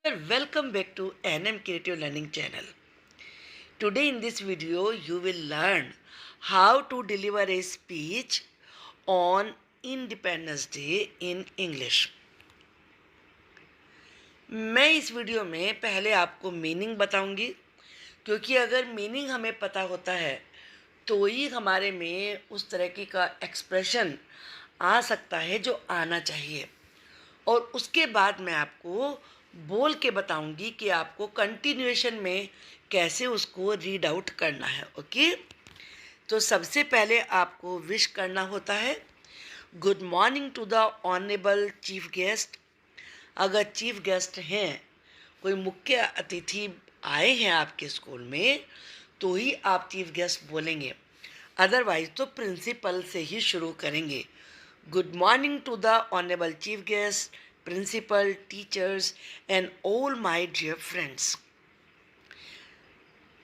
Welcome back to NM Creative Learning channel. Today in this video you will learn how to deliver a speech on Independence Day in English. मैं इस video में पहले आपको meaning बताऊंगी, क्योंकि अगर meaning हमें पता होता है तो ही हमारे में उस तरह की का एक्सप्रेशन आ सकता है जो आना चाहिए। और उसके बाद मैं आपको बोल के बताऊंगी कि आपको कंटिन्यूएशन में कैसे उसको रीड आउट करना है। ओके, तो सबसे पहले आपको विश करना होता है good morning to the honourable chief guest. अगर चीफ गेस्ट हैं, कोई मुख्य अतिथि आए हैं आपके स्कूल में, तो ही आप चीफ गेस्ट बोलेंगे, अदरवाइज तो प्रिंसिपल से ही शुरू करेंगे। Good morning to the honourable chief guest, principal, teachers and all my dear friends.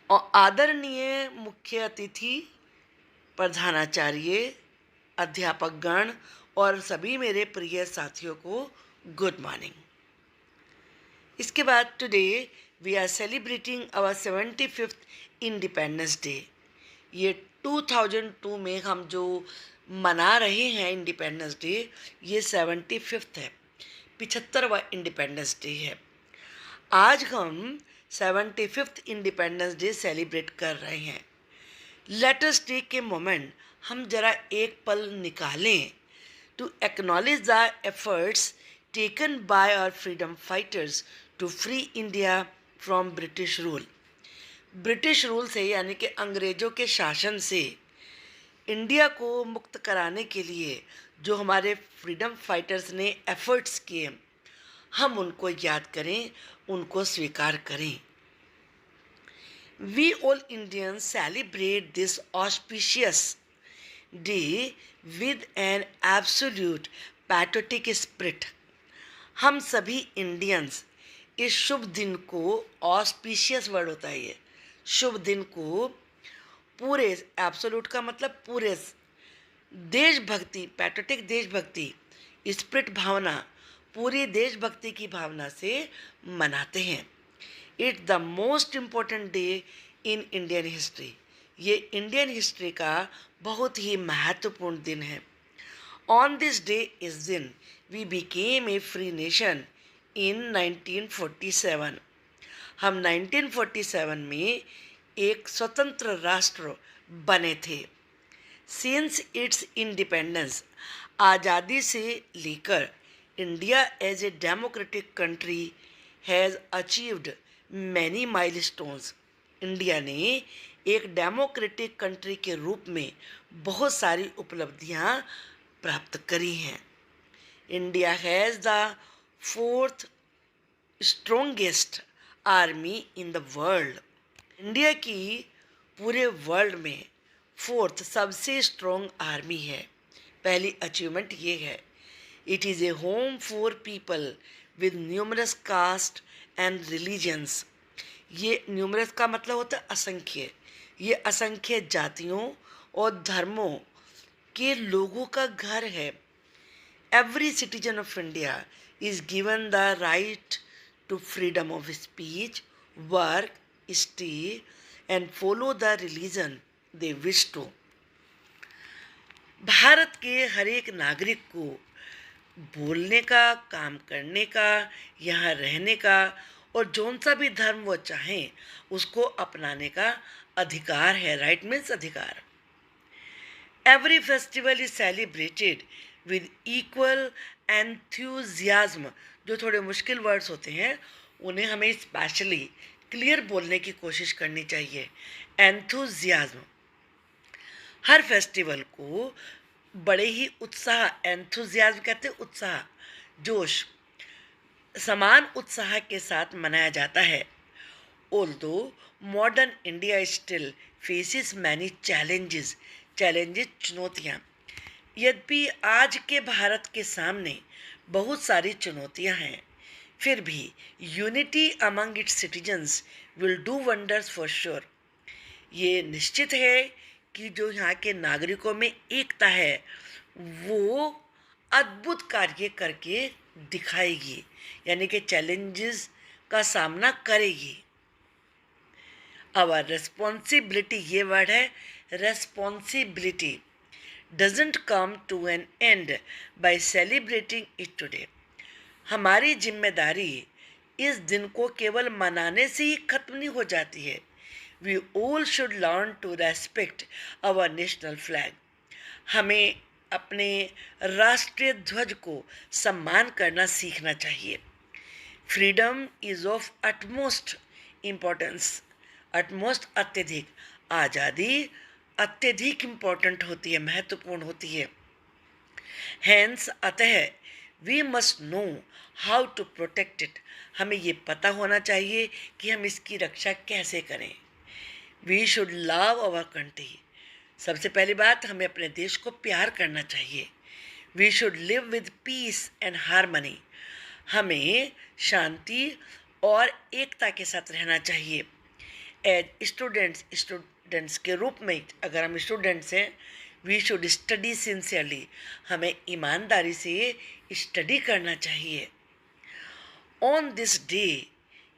और आदरणीय मुख्य अतिथि, प्रधानाचार्य, अध्यापकगण और सभी मेरे प्रिय साथियों को गुड मॉर्निंग। इसके बाद today we are celebrating our 75th independence day. ये 2002 में हम जो मना रहे हैं इंडिपेंडेंस डे, ये 75th है, 75वां इंडिपेंडेंस डे है। आज हम 75th इंडिपेंडेंस डे सेलिब्रेट कर रहे हैं। Let us take a moment, हम जरा एक पल निकालें to acknowledge the efforts taken by our freedom fighters to free India from British rule. British rule से यानी कि अंग्रेज़ों के शासन से इंडिया को मुक्त कराने के लिए जो हमारे फ्रीडम फाइटर्स ने एफर्ट्स किए, हम उनको याद करें, उनको स्वीकार करें। We all Indians celebrate this auspicious day with an absolute patriotic spirit. हम सभी इंडियंस इस शुभ दिन को, ऑस्पिशियस वर्ड होता है ये, शुभ दिन को पूरे, एब्सोल्यूट का मतलब पूरे देशभक्ति, पैट्रियोटिक देशभक्ति, स्पिरिट भावना, पूरी देशभक्ति की भावना से मनाते हैं। It's the most important day in Indian history. ये इंडियन हिस्ट्री का बहुत ही महत्वपूर्ण दिन है। ऑन दिस डे इस दिन we became a free nation in 1947। हम 1947 में एक स्वतंत्र राष्ट्र बने थे। सिंस इट्स इंडिपेंडेंस, आज़ादी से लेकर India as a democratic country has achieved many milestones. India ने एक डेमोक्रेटिक कंट्री के रूप में बहुत सारी उपलब्धियां प्राप्त करी हैं। India has the 4th strongest army in the world. India की पूरे वर्ल्ड में 4th सबसे स्ट्रॉन्ग आर्मी है। पहली अचीवमेंट ये है। It is a home for people with numerous caste and religions. ये न्यूमरस का मतलब होता है असंख्य। ये असंख्य जातियों और धर्मों के लोगों का घर है। Every citizen of India is given the right to freedom of speech, work, stay and follow the religion they wish to. Bharat के हर एक नागरिक को बोलने का, काम करने का, यहाँ रहने का और जौन सा भी धर्म वो चाहें उसको अपनाने का अधिकार है। राइट मीन्स अधिकार। Every festival is celebrated with equal enthusiasm. जो थोड़े मुश्किल वर्ड्स होते हैं उन्हें हमें स्पेशली क्लियर बोलने की कोशिश करनी चाहिए। एंथुजियाज्म। हर फेस्टिवल को बड़े ही उत्साह, एंथुजियाज्म कहते हैं उत्साह, जोश, समान उत्साह के साथ मनाया जाता है। Although modern India still faces many challenges, चुनौतियाँ। यद्यपि आज के भारत के सामने बहुत सारी चुनौतियाँ हैं, फिर भी unity among it's citizens will do wonders for sure. ये निश्चित है कि जो यहाँ के नागरिकों में एकता है वो अद्भुत कार्य करके दिखाएगी। यानी कि चैलेंजेस का सामना करेगी। आवर रेस्पॉन्सिबिलिटी, ये वर्ड है responsibility, doesn't come to an end by celebrating it today. हमारी जिम्मेदारी इस दिन को केवल मनाने से ही खत्म नहीं हो जाती है। We all should learn to respect our national flag. हमें अपने राष्ट्रीय ध्वज को सम्मान करना सीखना चाहिए। Freedom is of utmost importance, utmost अत्यधिक, आज़ादी अत्यधिक इम्पोर्टेंट होती है, महत्वपूर्ण होती है। हैंस अतः we must know how to protect it, हमें ये पता होना चाहिए कि हम इसकी रक्षा कैसे करें। We should love our country, सबसे पहली बात हमें अपने देश को प्यार करना चाहिए। We should live with peace and harmony, हमें शांति और एकता के साथ रहना चाहिए। एज स्टूडेंट्स के रूप में, अगर हम स्टूडेंट्स हैं, वी शुड स्टडी सिंसियरली, हमें ईमानदारी से स्टडी करना चाहिए। ऑन दिस डे,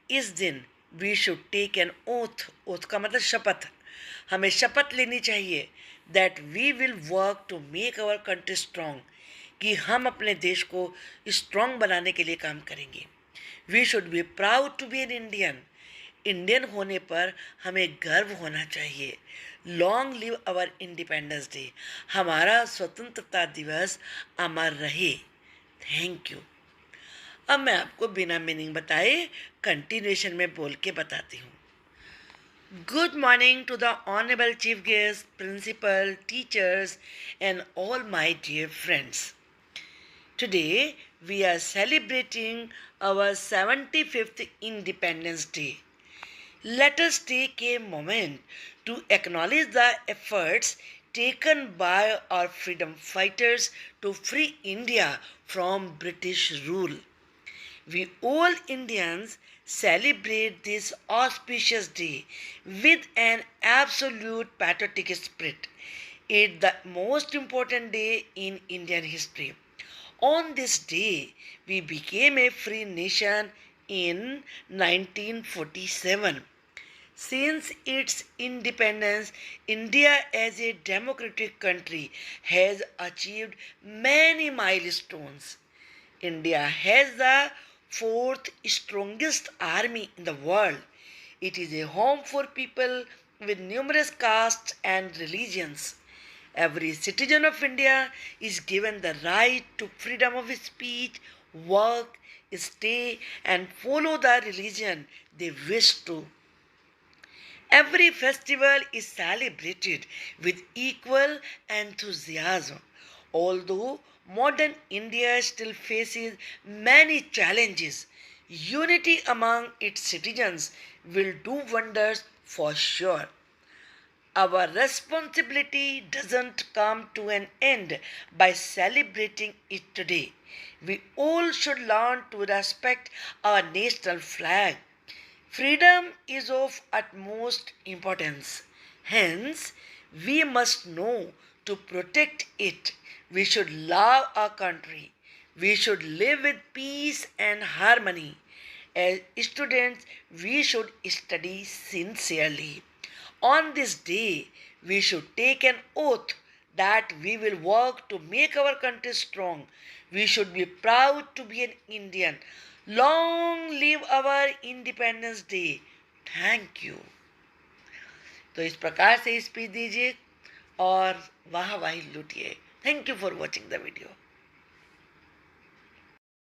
इस दिन, we should take an oath, oath का मतलब शपथ, हमें शपथ लेनी चाहिए that we will work to make our country strong, कि हम अपने देश को स्ट्रॉन्ग बनाने के लिए काम करेंगे। We should be proud to be an Indian, Indian होने पर हमें गर्व होना चाहिए। Long live our independence day, हमारा स्वतंत्रता दिवस अमर रहे। Thank you. अब मैं आपको बिना मीनिंग बताए कंटिन्यूएशन में बोल के बताती हूँ। Good morning to the honorable chief guest, principal, teachers and all my dear friends. Today we are celebrating our 75th Independence Day. Let us take a moment to acknowledge the efforts taken by our freedom fighters to free India from British rule. We all Indians celebrate this auspicious day with an absolute patriotic spirit. It's the most important day in Indian history. On this day, we became a free nation in 1947. Since its independence, India as a democratic country has achieved many milestones. India has the fourth strongest army in the world. It is a home for people with numerous castes and religions. Every citizen of India is given the right to freedom of speech, work, stay, and follow the religion they wish to. Every festival is celebrated with equal enthusiasm. Although modern India still faces many challenges, unity among its citizens will do wonders for sure. Our responsibility doesn't come to an end by celebrating it today. We all should learn to respect our national flag. Freedom is of utmost importance. Hence, we must know to protect it. We should love our country. We should live with peace and harmony. As students, we should study sincerely. On this day, we should take an oath that we will work to make our country strong. We should be proud to be an Indian. Long live our Independence Day. Thank you. तो इस प्रकार से speech दीजिए और वाह वाही लूटिए। Thank you for watching the video.